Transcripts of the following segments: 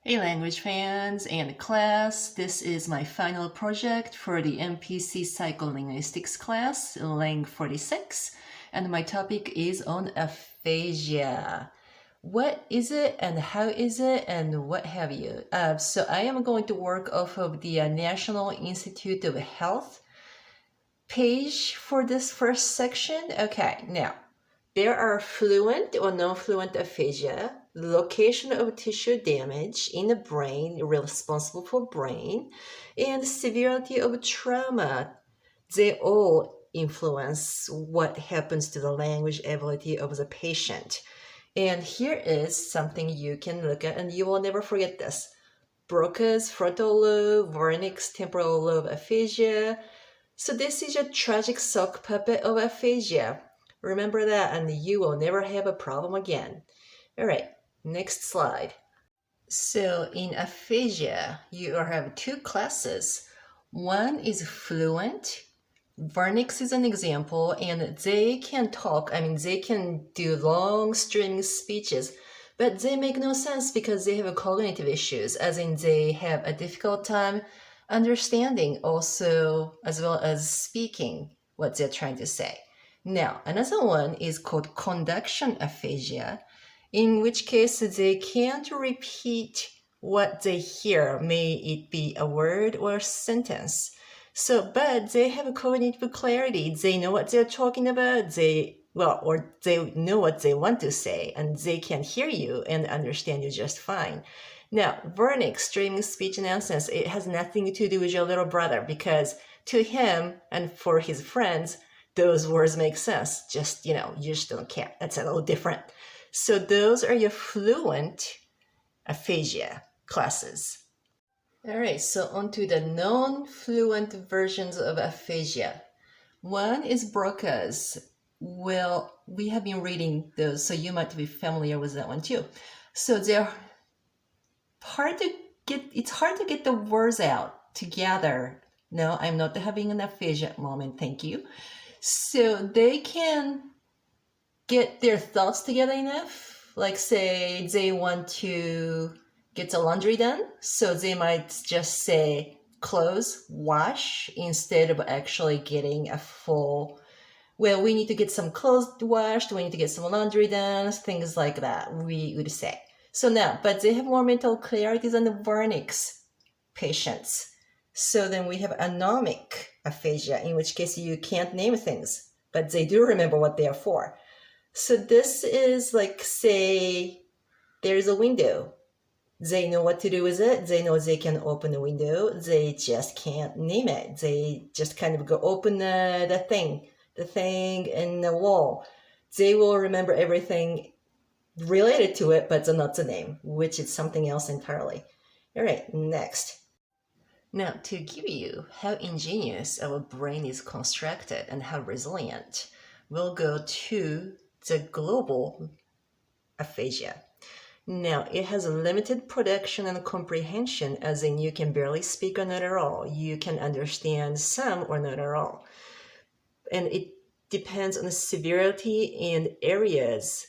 Hey language fans and class, this is my final project for the MPC Psycholinguistics class, Ling46, and my topic is on aphasia. What is it and how is it and what have you? So I am going to work off of the National Institute of Health page for this first section. Okay, now there are fluent or non-fluent aphasia, location of tissue damage in the brain responsible for brain, and severity of trauma. They all influence what happens to the language ability of the patient. And here is something you can look at, and you will never forget this. Broca's frontal lobe, Wernicke's temporal lobe aphasia. So this is a tragic sock puppet of aphasia. Remember that and you will never have a problem again. All right, next slide. So in aphasia, you have two classes. One is fluent. Wernicke's is an example, and they can talk. They can do long string speeches, but they make no sense because they have cognitive issues, as in they have a difficult time understanding also as well as speaking what they're trying to say. Now, another one is called conduction aphasia, in which case they can't repeat what they hear, may it be a word or a sentence. So, but they have cognitive clarity. They know what they're talking about. They know what they want to say, and they can hear you and understand you just fine. Now, Wernicke streaming speech nonsense, it has nothing to do with your little brother, because to him and for his friends, those words make sense. Just, you just don't care. That's a little different. So those are your fluent aphasia classes. All right, so on to the non-fluent versions of aphasia. One is Broca's. Well, we have been reading those, so you might be familiar with that one too. So they're it's hard to get the words out together. No, I'm not having an aphasia moment, thank you. So they can get their thoughts together enough, like say they want to get the laundry done, so they might just say clothes, wash, instead of actually getting a full, well, we need to get some clothes washed, we need to get some laundry done, things like that, we would say. So now, but they have more mental clarity than the Wernicke's patients. So then we have anomic aphasia, in which case you can't name things, but they do remember what they are for. So this is like, say, there's a window. They know what to do with it. They know they can open the window. They just can't name it. They just kind of go open the thing in the wall. They will remember everything related to it, but not the name, which is something else entirely. All right, next. Now, to give you how ingenious our brain is constructed and how resilient, we'll go to the global aphasia. Now, it has limited production and comprehension, as in you can barely speak or not at all. You can understand some or not at all. And it depends on the severity and areas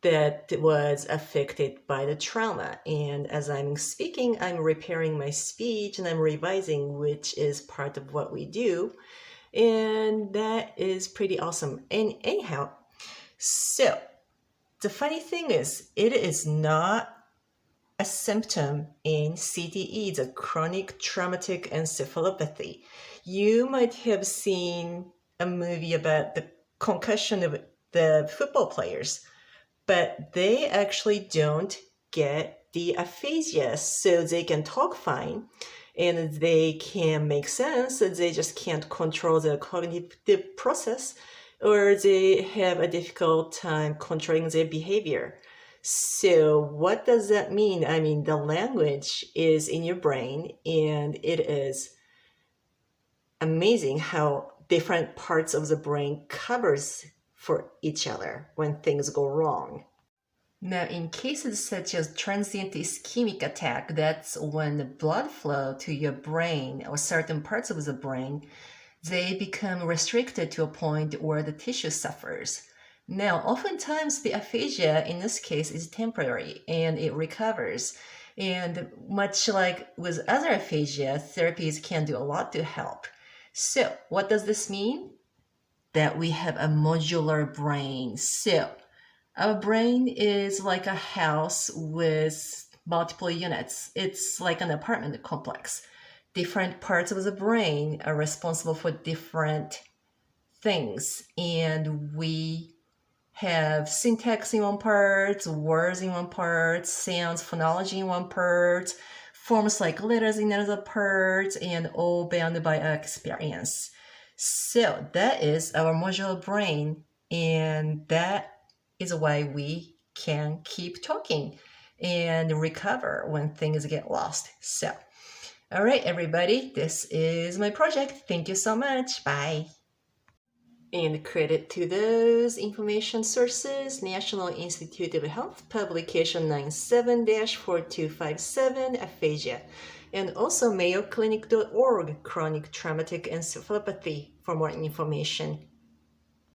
that was affected by the trauma. And as I'm speaking, I'm repairing my speech and I'm revising, which is part of what we do. And that is pretty awesome. And anyhow, so the funny thing is, it is not a symptom in CTE, the chronic traumatic encephalopathy. You might have seen a movie about the concussion of the football players, but they actually don't get the aphasia, so they can talk fine and they can make sense, they just can't control the cognitive process, or they have a difficult time controlling their behavior. So what does that mean? The language is in your brain, and it is amazing how different parts of the brain covers for each other when things go wrong. Now, in cases such as transient ischemic attack, that's when the blood flow to your brain or certain parts of the brain, they become restricted to a point where the tissue suffers. Now, oftentimes the aphasia in this case is temporary and it recovers. And much like with other aphasia, therapies can do a lot to help. So, what does this mean? That we have a modular brain. So, our brain is like a house with multiple units. It's like an apartment complex. Different parts of the brain are responsible for different things, and we have syntax in one part, words in one part, sounds, phonology in one part, forms like letters in another part, and all bounded by our experience. So that is our modular brain, and that is why we can keep talking and recover when things get lost. So, all right, everybody, this is my project. Thank you so much. Bye. And credit to those information sources: National Institute of Health, publication 97-4257, Aphasia, and also mayoclinic.org, chronic traumatic encephalopathy, for more information.